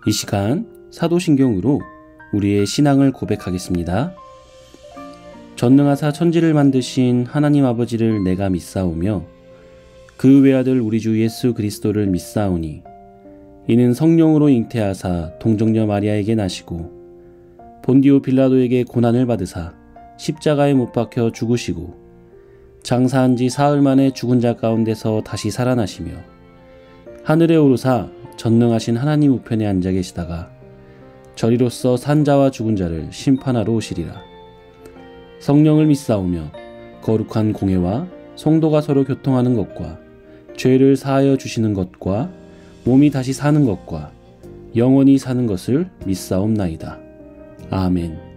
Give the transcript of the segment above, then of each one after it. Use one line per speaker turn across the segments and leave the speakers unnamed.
이 시간 사도신경으로 우리의 신앙을 고백하겠습니다. 전능하사 천지를 만드신 하나님 아버지를 내가 믿사오며 그 외아들 우리 주 예수 그리스도를 믿사오니 이는 성령으로 잉태하사 동정녀 마리아에게 나시고 본디오 빌라도에게 고난을 받으사 십자가에 못 박혀 죽으시고 장사한 지 사흘 만에 죽은 자 가운데서 다시 살아나시며 하늘에 오르사 전능하신 하나님 우편에 앉아 계시다가 저리로서 산자와 죽은 자를 심판하러 오시리라. 성령을 믿사오며 거룩한 공회와 성도가 서로 교통하는 것과 죄를 사하여 주시는 것과 몸이 다시 사는 것과 영원히 사는 것을 믿사옵나이다. 아멘.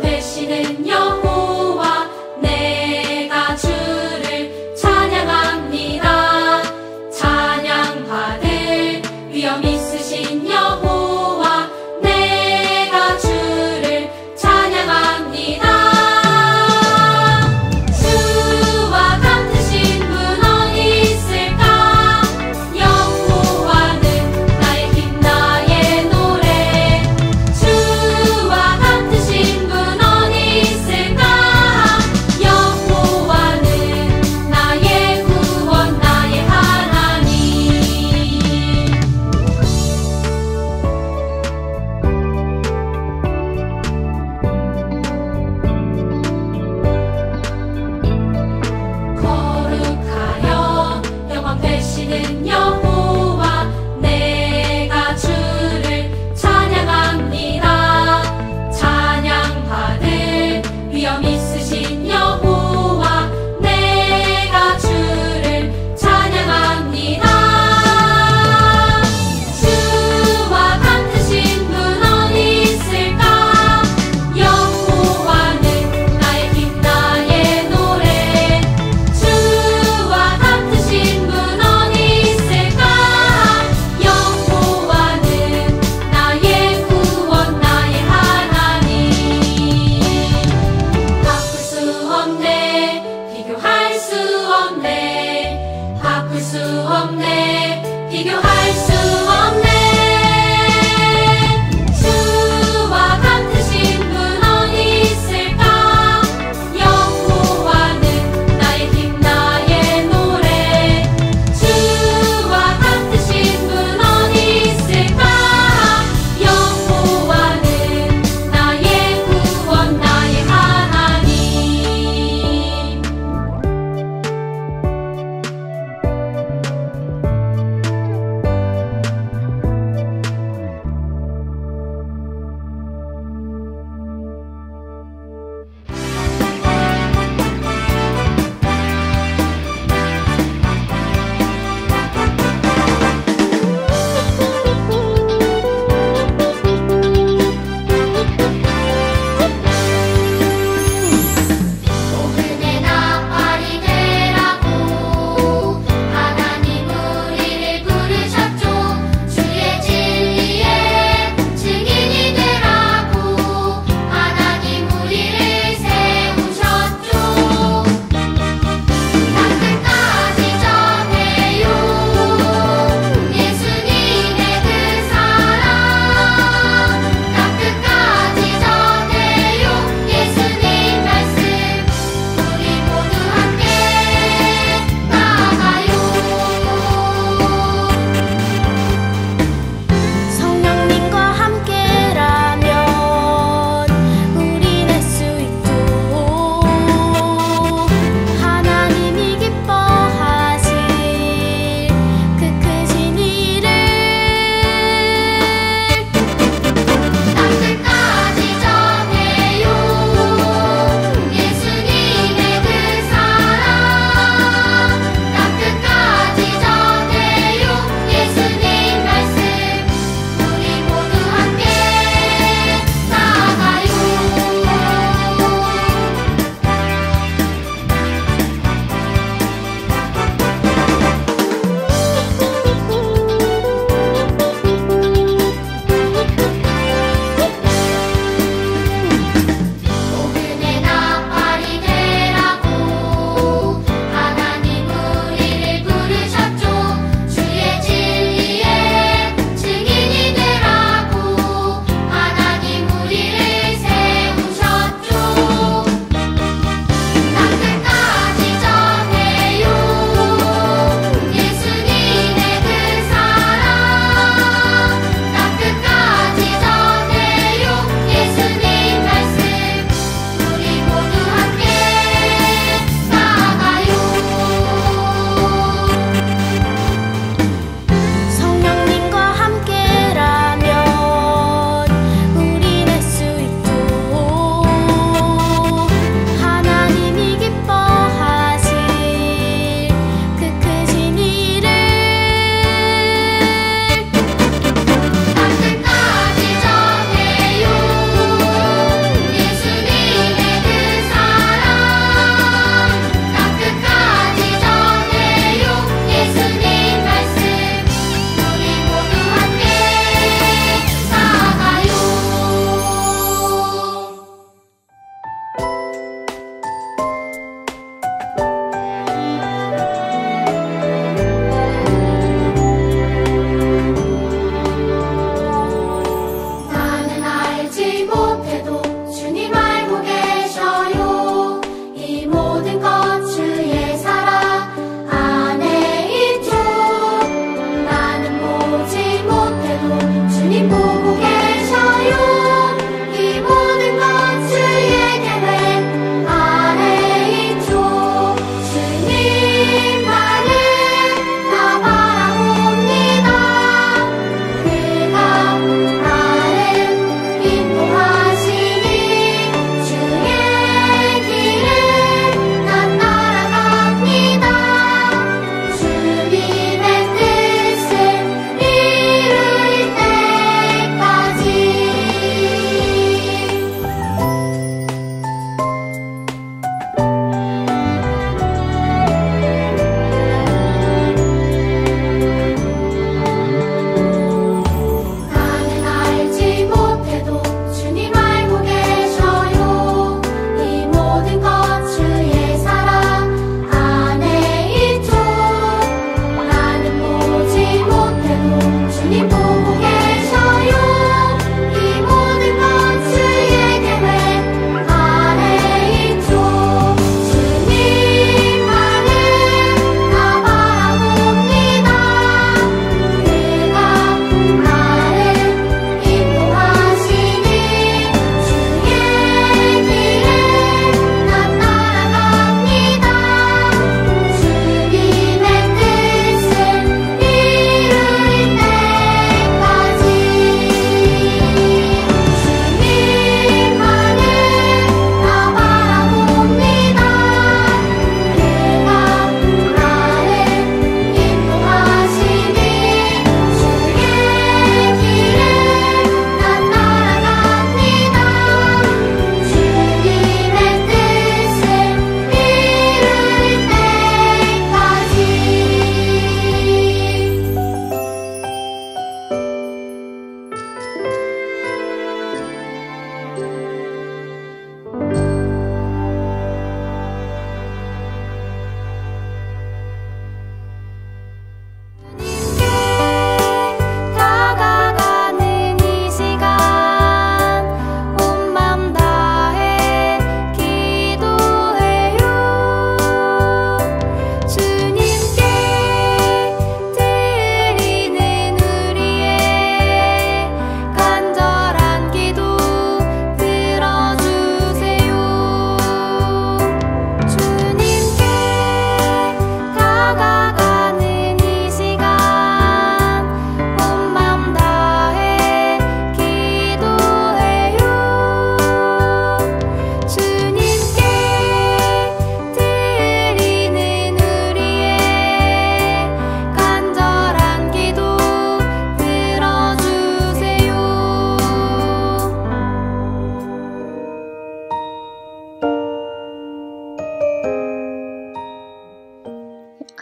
되시는 여호와 내가 주를 찬양합니다. 찬양받을 위엄 있으신 여호와 내가 주를 찬양합니다. 주와 같으신 분 어디 있을까? 여호와는 나의 힘 나의 노래. 주와 같으신 분 어디 있을까?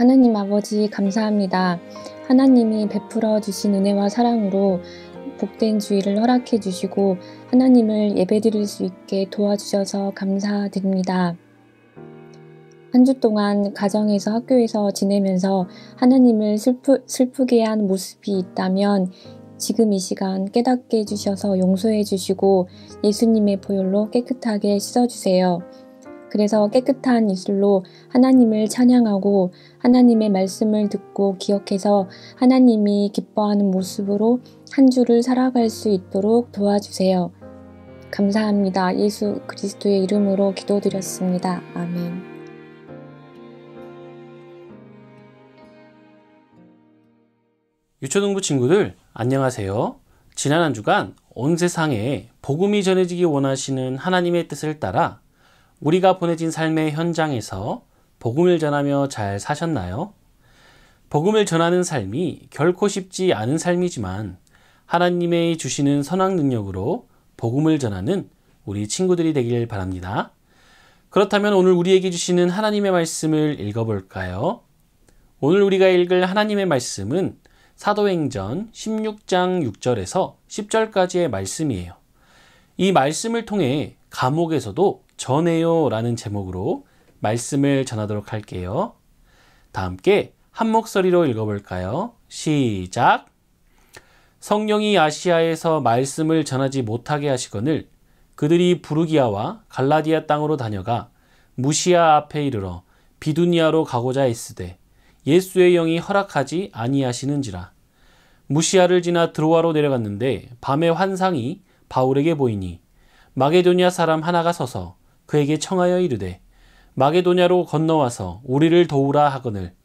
하나님 아버지 감사합니다. 하나님이 베풀어 주신 은혜와 사랑으로 복된 주일을 허락해 주시고 하나님을 예배드릴 수 있게 도와주셔서 감사드립니다. 한 주 동안 가정에서 학교에서 지내면서 하나님을 슬프게 한 모습이 있다면 지금 이 시간 깨닫게 해주셔서 용서해 주시고 예수님의 보혈로 깨끗하게 씻어주세요. 그래서 깨끗한 입술로 하나님을 찬양하고 하나님의 말씀을 듣고 기억해서 하나님이 기뻐하는 모습으로 한 주를 살아갈 수 있도록 도와주세요. 감사합니다. 예수 그리스도의 이름으로 기도드렸습니다. 아멘.
유초등부 친구들 안녕하세요. 지난 한 주간 온 세상에 복음이 전해지기 원하시는 하나님의 뜻을 따라 우리가 보내진 삶의 현장에서 복음을 전하며 잘 사셨나요? 복음을 전하는 삶이 결코 쉽지 않은 삶이지만 하나님의 주시는 선악 능력으로 복음을 전하는 우리 친구들이 되길 바랍니다. 그렇다면 오늘 우리에게 주시는 하나님의 말씀을 읽어볼까요? 오늘 우리가 읽을 하나님의 말씀은 사도행전 16장 6절에서 10절까지의 말씀이에요. 이 말씀을 통해 감옥에서도 전해요 라는 제목으로 말씀을 전하도록 할게요. 다 함께 한 목소리로 읽어볼까요? 시작! 성령이 아시아에서 말씀을 전하지 못하게 하시거늘 그들이 부르기아와 갈라디아 땅으로 다녀가 무시아 앞에 이르러 비두니아로 가고자 했으되 예수의 영이 허락하지 아니하시는지라. 무시아를 지나 드로아로 내려갔는데 밤에 환상이 바울에게 보이니 마게도냐 사람 하나가 서서 그에게 청하여 이르되 마게도냐로 건너와서 우리를 도우라 하거늘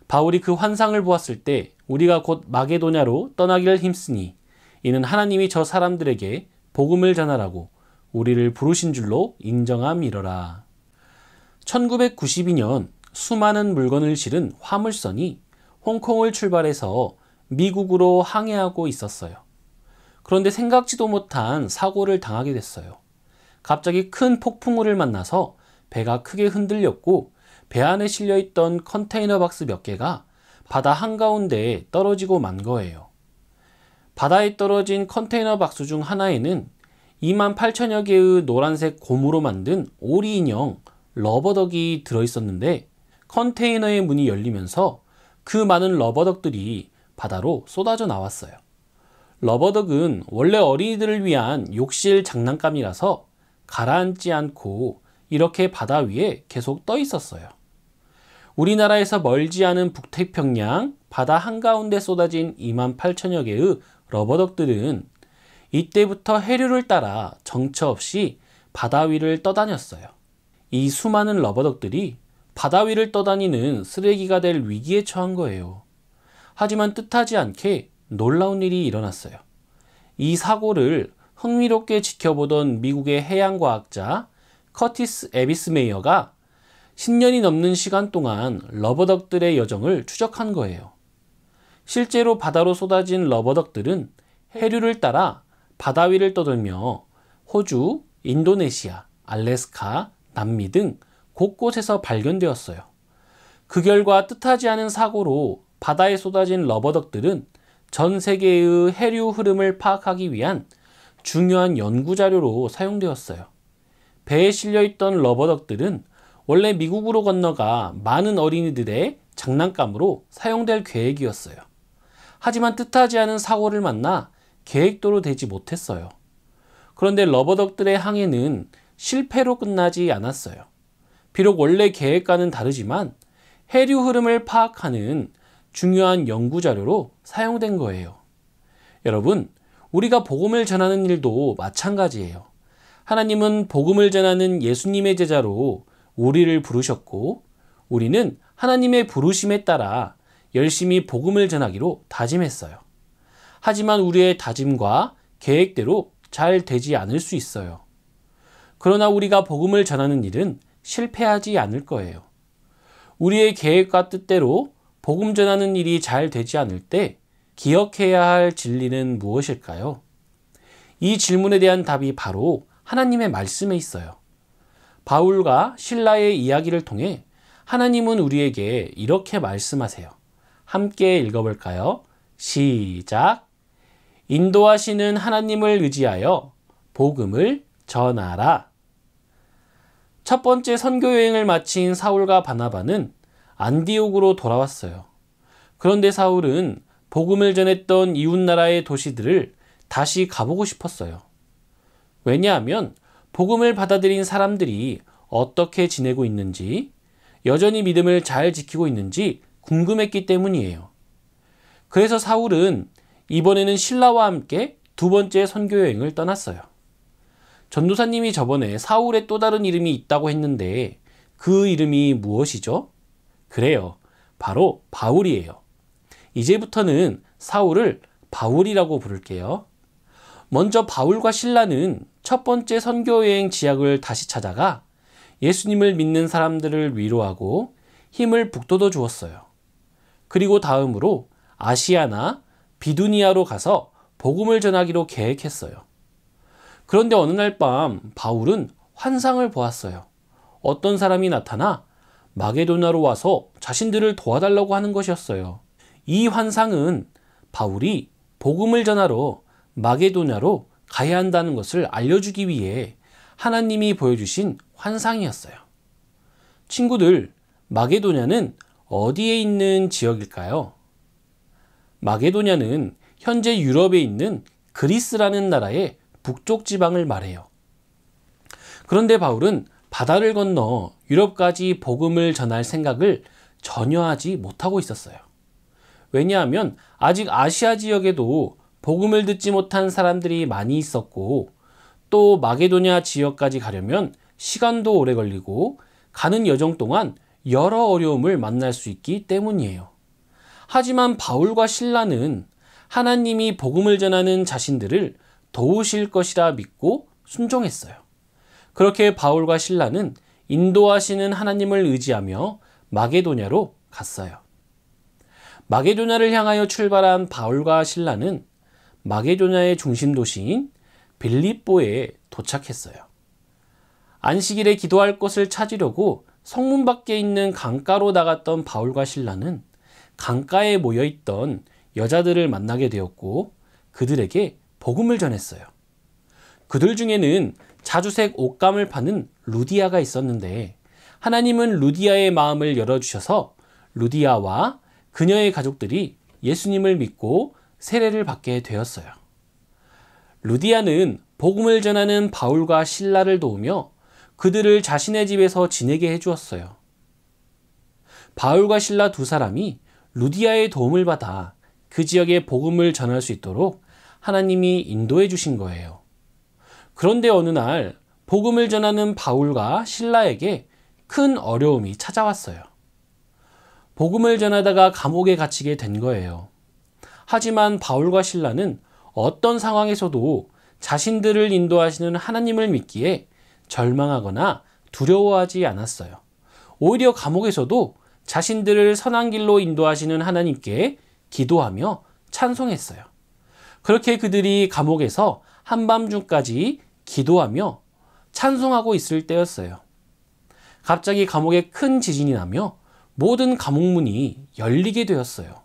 바울이 그 환상을 보았을 때 우리가 곧 마게도냐로 떠나기를 힘쓰니 이는 하나님이 저 사람들에게 복음을 전하라고 우리를 부르신 줄로 인정함이러라. 1992년 수많은 물건을 실은 화물선이 홍콩을 출발해서 미국으로 항해하고 있었어요. 그런데 생각지도 못한 사고를 당하게 됐어요. 갑자기 큰 폭풍우를 만나서 배가 크게 흔들렸고 배 안에 실려있던 컨테이너 박스 몇 개가 바다 한가운데에 떨어지고 만 거예요. 바다에 떨어진 컨테이너 박스 중 하나에는 28,000여 개의 노란색 고무로 만든 오리 인형 러버덕이 들어있었는데 컨테이너의 문이 열리면서 그 많은 러버덕들이 바다로 쏟아져 나왔어요. 러버덕은 원래 어린이들을 위한 욕실 장난감이라서 가라앉지 않고 이렇게 바다 위에 계속 떠 있었어요. 우리나라에서 멀지 않은 북태평양 바다 한가운데 쏟아진 28,000여 개의 러버덕들은 이때부터 해류를 따라 정처 없이 바다 위를 떠다녔어요. 이 수많은 러버덕들이 바다 위를 떠다니는 쓰레기가 될 위기에 처한 거예요. 하지만 뜻하지 않게 놀라운 일이 일어났어요. 이 사고를 흥미롭게 지켜보던 미국의 해양과학자 커티스 에비스 메이어가 10년이 넘는 시간 동안 러버덕들의 여정을 추적한 거예요. 실제로 바다로 쏟아진 러버덕들은 해류를 따라 바다 위를 떠돌며 호주, 인도네시아, 알래스카, 남미 등 곳곳에서 발견되었어요. 그 결과 뜻하지 않은 사고로 바다에 쏟아진 러버덕들은 전 세계의 해류 흐름을 파악하기 위한 중요한 연구자료로 사용되었어요. 배에 실려있던 러버덕들은 원래 미국으로 건너가 많은 어린이들의 장난감으로 사용될 계획이었어요. 하지만 뜻하지 않은 사고를 만나 계획대로 되지 못했어요. 그런데 러버덕들의 항해는 실패로 끝나지 않았어요. 비록 원래 계획과는 다르지만 해류 흐름을 파악하는 중요한 연구자료로 사용된 거예요. 여러분, 우리가 복음을 전하는 일도 마찬가지예요. 하나님은 복음을 전하는 예수님의 제자로 우리를 부르셨고 우리는 하나님의 부르심에 따라 열심히 복음을 전하기로 다짐했어요. 하지만 우리의 다짐과 계획대로 잘 되지 않을 수 있어요. 그러나 우리가 복음을 전하는 일은 실패하지 않을 거예요. 우리의 계획과 뜻대로 복음 전하는 일이 잘 되지 않을 때 기억해야 할 진리는 무엇일까요? 이 질문에 대한 답이 바로 하나님의 말씀에 있어요. 바울과 실라의 이야기를 통해 하나님은 우리에게 이렇게 말씀하세요. 함께 읽어볼까요? 시작! 인도하시는 하나님을 의지하여 복음을 전하라. 첫 번째 선교 여행을 마친 사울과 바나바는 안디옥으로 돌아왔어요. 그런데 사울은 복음을 전했던 이웃나라의 도시들을 다시 가보고 싶었어요. 왜냐하면 복음을 받아들인 사람들이 어떻게 지내고 있는지, 여전히 믿음을 잘 지키고 있는지 궁금했기 때문이에요. 그래서 사울은 이번에는 신라와 함께 두 번째 선교 여행을 떠났어요. 전도사님이 저번에 사울의 또 다른 이름이 있다고 했는데 그 이름이 무엇이죠? 그래요. 바로 바울이에요. 이제부터는 사울을 바울이라고 부를게요. 먼저 바울과 신라는 첫 번째 선교여행 지역을 다시 찾아가 예수님을 믿는 사람들을 위로하고 힘을 북돋워 주었어요. 그리고 다음으로 아시아나 비두니아로 가서 복음을 전하기로 계획했어요. 그런데 어느 날 밤 바울은 환상을 보았어요. 어떤 사람이 나타나 마게도나로 와서 자신들을 도와달라고 하는 것이었어요. 이 환상은 바울이 복음을 전하러 마게도냐로 가야 한다는 것을 알려주기 위해 하나님이 보여주신 환상이었어요. 친구들, 마게도냐는 어디에 있는 지역일까요? 마게도냐는 현재 유럽에 있는 그리스라는 나라의 북쪽 지방을 말해요. 그런데 바울은 바다를 건너 유럽까지 복음을 전할 생각을 전혀 하지 못하고 있었어요. 왜냐하면 아직 아시아 지역에도 복음을 듣지 못한 사람들이 많이 있었고, 또 마게도냐 지역까지 가려면 시간도 오래 걸리고 가는 여정 동안 여러 어려움을 만날 수 있기 때문이에요. 하지만 바울과 신라는 하나님이 복음을 전하는 자신들을 도우실 것이라 믿고 순종했어요. 그렇게 바울과 신라는 인도하시는 하나님을 의지하며 마게도냐로 갔어요. 마게도냐를 향하여 출발한 바울과 신라는 마게도냐의 중심 도시인 빌립보에 도착했어요. 안식일에 기도할 곳을 찾으려고 성문 밖에 있는 강가로 나갔던 바울과 신라는 강가에 모여있던 여자들을 만나게 되었고 그들에게 복음을 전했어요. 그들 중에는 자주색 옷감을 파는 루디아가 있었는데 하나님은 루디아의 마음을 열어주셔서 루디아와 그녀의 가족들이 예수님을 믿고 세례를 받게 되었어요. 루디아는 복음을 전하는 바울과 신라를 도우며 그들을 자신의 집에서 지내게 해주었어요. 바울과 신라 두 사람이 루디아의 도움을 받아 그 지역에 복음을 전할 수 있도록 하나님이 인도해 주신 거예요. 그런데 어느 날 복음을 전하는 바울과 신라에게 큰 어려움이 찾아왔어요. 복음을 전하다가 감옥에 갇히게 된 거예요. 하지만 바울과 신라는 어떤 상황에서도 자신들을 인도하시는 하나님을 믿기에 절망하거나 두려워하지 않았어요. 오히려 감옥에서도 자신들을 선한 길로 인도하시는 하나님께 기도하며 찬송했어요. 그렇게 그들이 감옥에서 한밤중까지 기도하며 찬송하고 있을 때였어요. 갑자기 감옥에 큰 지진이 나며 모든 감옥문이 열리게 되었어요.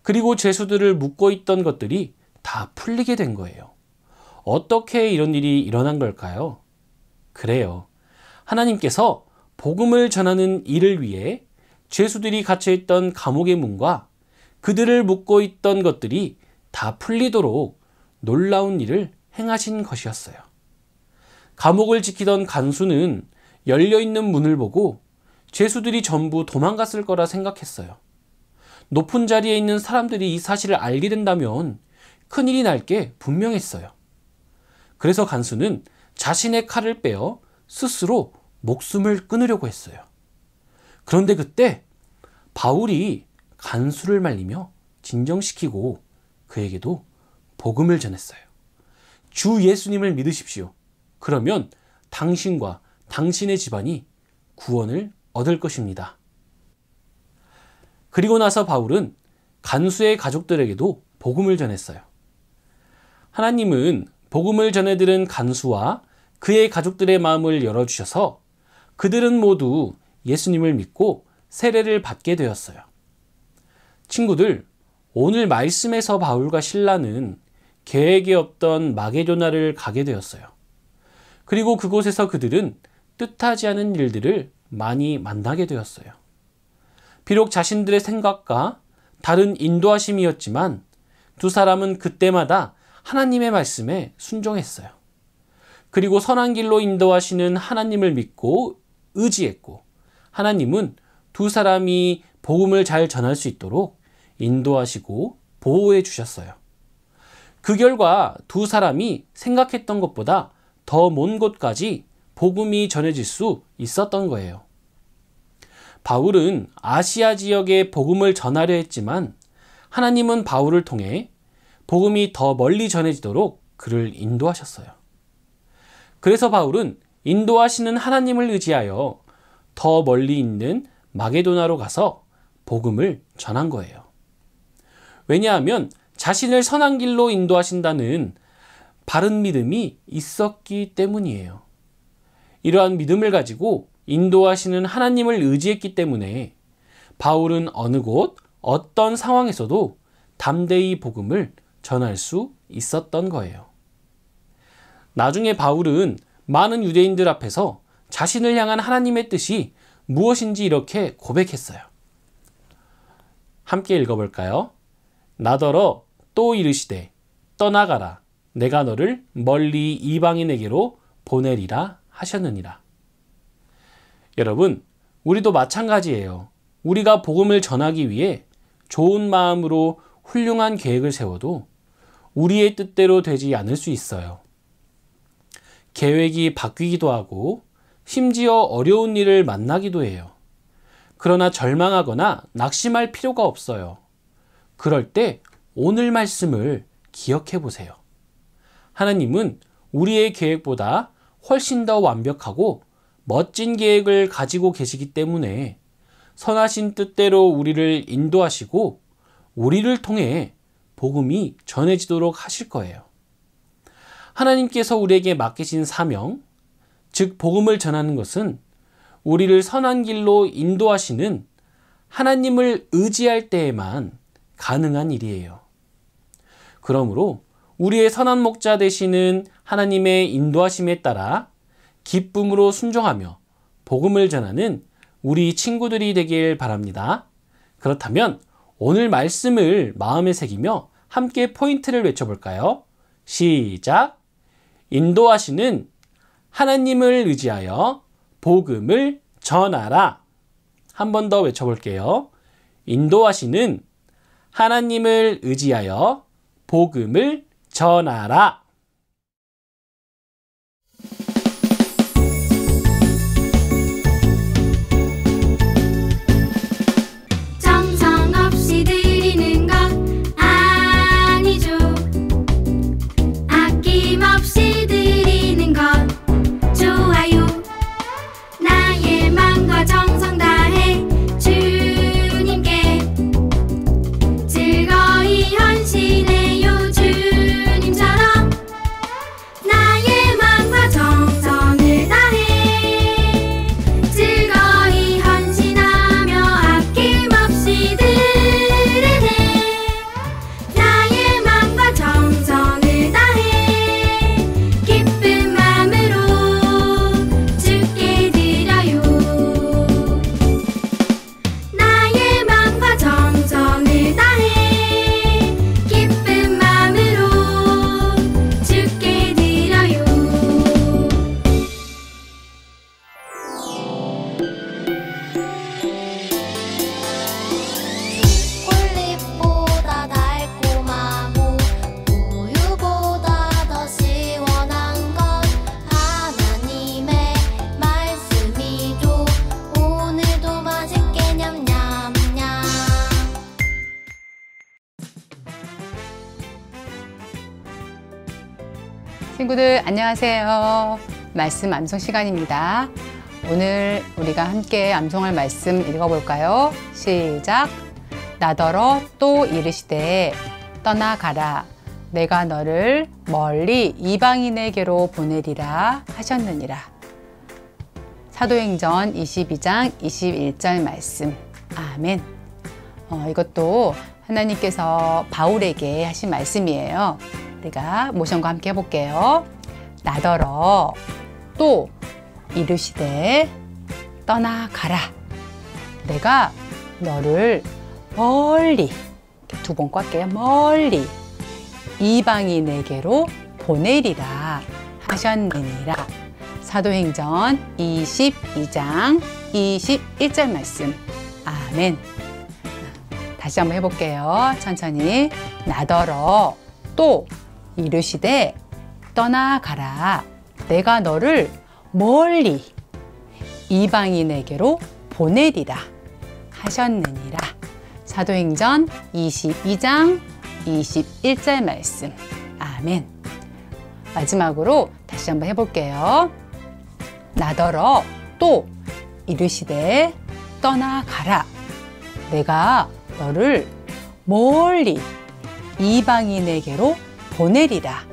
그리고 죄수들을 묶고 있던 것들이 다 풀리게 된 거예요. 어떻게 이런 일이 일어난 걸까요? 그래요. 하나님께서 복음을 전하는 일을 위해 죄수들이 갇혀있던 감옥의 문과 그들을 묶고 있던 것들이 다 풀리도록 놀라운 일을 행하신 것이었어요. 감옥을 지키던 간수는 열려있는 문을 보고 죄수들이 전부 도망갔을 거라 생각했어요. 높은 자리에 있는 사람들이 이 사실을 알게 된다면 큰일이 날 게 분명했어요. 그래서 간수는 자신의 칼을 빼어 스스로 목숨을 끊으려고 했어요. 그런데 그때 바울이 간수를 말리며 진정시키고 그에게도 복음을 전했어요. 주 예수님을 믿으십시오. 그러면 당신과 당신의 집안이 구원을 얻을 것입니다. 그리고 나서 바울은 간수의 가족들에게도 복음을 전했어요. 하나님은 복음을 전해들은 간수와 그의 가족들의 마음을 열어주셔서 그들은 모두 예수님을 믿고 세례를 받게 되었어요. 친구들, 오늘 말씀에서 바울과 실라는 계획이 없던 마게도나를 가게 되었어요. 그리고 그곳에서 그들은 뜻하지 않은 일들을 많이 만나게 되었어요. 비록 자신들의 생각과 다른 인도하심이었지만 두 사람은 그때마다 하나님의 말씀에 순종했어요. 그리고 선한 길로 인도하시는 하나님을 믿고 의지했고, 하나님은 두 사람이 복음을 잘 전할 수 있도록 인도하시고 보호해 주셨어요. 그 결과 두 사람이 생각했던 것보다 더 먼 곳까지 복음이 전해질 수 있었던 거예요. 바울은 아시아 지역에 복음을 전하려 했지만 하나님은 바울을 통해 복음이 더 멀리 전해지도록 그를 인도하셨어요. 그래서 바울은 인도하시는 하나님을 의지하여 더 멀리 있는 마게도나로 가서 복음을 전한 거예요. 왜냐하면 자신을 선한 길로 인도하신다는 바른 믿음이 있었기 때문이에요. 이러한 믿음을 가지고 인도하시는 하나님을 의지했기 때문에 바울은 어느 곳, 어떤 상황에서도 담대히 복음을 전할 수 있었던 거예요. 나중에 바울은 많은 유대인들 앞에서 자신을 향한 하나님의 뜻이 무엇인지 이렇게 고백했어요. 함께 읽어볼까요? 나더러 또 이르시되 떠나가라. 내가 너를 멀리 이방인에게로 보내리라 하셨느니라. 여러분, 우리도 마찬가지예요. 우리가 복음을 전하기 위해 좋은 마음으로 훌륭한 계획을 세워도 우리의 뜻대로 되지 않을 수 있어요. 계획이 바뀌기도 하고 심지어 어려운 일을 만나기도 해요. 그러나 절망하거나 낙심할 필요가 없어요. 그럴 때 오늘 말씀을 기억해 보세요. 하나님은 우리의 계획보다 훨씬 더 완벽하고 멋진 계획을 가지고 계시기 때문에 선하신 뜻대로 우리를 인도하시고 우리를 통해 복음이 전해지도록 하실 거예요. 하나님께서 우리에게 맡기신 사명, 즉 복음을 전하는 것은 우리를 선한 길로 인도하시는 하나님을 의지할 때에만 가능한 일이에요. 그러므로 우리의 선한 목자 되시는 하나님의 인도하심에 따라 기쁨으로 순종하며 복음을 전하는 우리 친구들이 되길 바랍니다. 그렇다면 오늘 말씀을 마음에 새기며 함께 포인트를 외쳐볼까요? 시작! 인도하시는 하나님을 의지하여 복음을 전하라. 한 번 더 외쳐볼게요. 인도하시는 하나님을 의지하여 복음을 전하라.
정성 없이 드리는 것 아니죠. 아낌없이 드리는 것 좋아요. 나의 마음과 정성 다해 주님께 즐거이 헌신해요. 주님처럼 나의 마음과 정성을 다해 즐거이 헌신하며 아낌없이 드리네. 나의 마음과 정성을 다해 기쁜 마음으로 주께 드려요. 나의 마음과 정성을 다해 기쁜 마음으로 주께 드려요.
꿀잎보다 달콤하고 우유보다 더 시원한 건 하나님의 말씀이죠. 오늘도 맛있게 냠냠냠.
친구들 안녕하세요. 말씀 암송 시간입니다. 오늘 우리가 함께 암송할 말씀 읽어볼까요? 시작! 나더러 또 이르시되 떠나가라. 내가 너를 멀리 이방인에게로 보내리라 하셨느니라. 사도행전 22장 21절 말씀. 아멘. 이것도 하나님께서 바울에게 하신 말씀이에요. 우리가 모션과 함께 해볼게요. 나더러 또 이르시되 떠나가라. 내가 너를 멀리, 두 번 꽉게요. 멀리 이방인에게로 보내리라 하셨느니라. 사도행전 22장 21절 말씀. 아멘. 다시 한번 해볼게요. 천천히. 나더러 또 이르시되 떠나가라. 내가 너를 멀리 이방인에게로 보내리라 하셨느니라. 사도행전 22장 21절 말씀. 아멘. 마지막으로 다시 한번 해볼게요. 나더러 또 이르시되 떠나가라. 내가 너를 멀리 이방인에게로 보내리라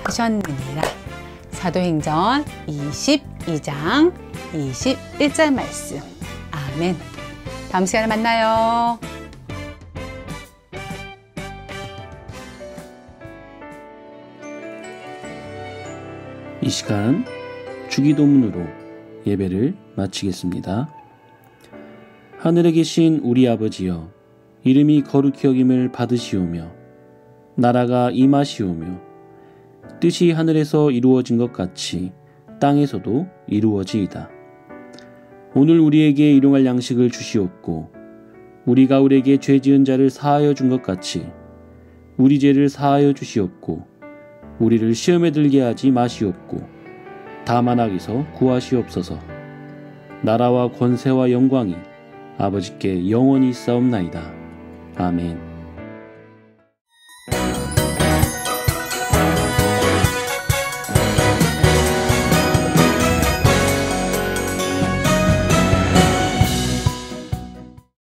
하셨느니라. 사도행전 22장 21절 말씀. 아멘. 다음 시간에 만나요.
이 시간 주기도문으로 예배를 마치겠습니다. 하늘에 계신 우리 아버지여, 이름이 거룩히 여김을 받으시오며 나라가 임하시오며 뜻이 하늘에서 이루어진 것 같이 땅에서도 이루어지이다. 오늘 우리에게 일용할 양식을 주시옵고 우리가 우리에게 죄 지은 자를 사하여 준 것 같이 우리 죄를 사하여 주시옵고 우리를 시험에 들게 하지 마시옵고 다만 악에서 구하시옵소서. 나라와 권세와 영광이 아버지께 영원히 있사옵나이다. 아멘.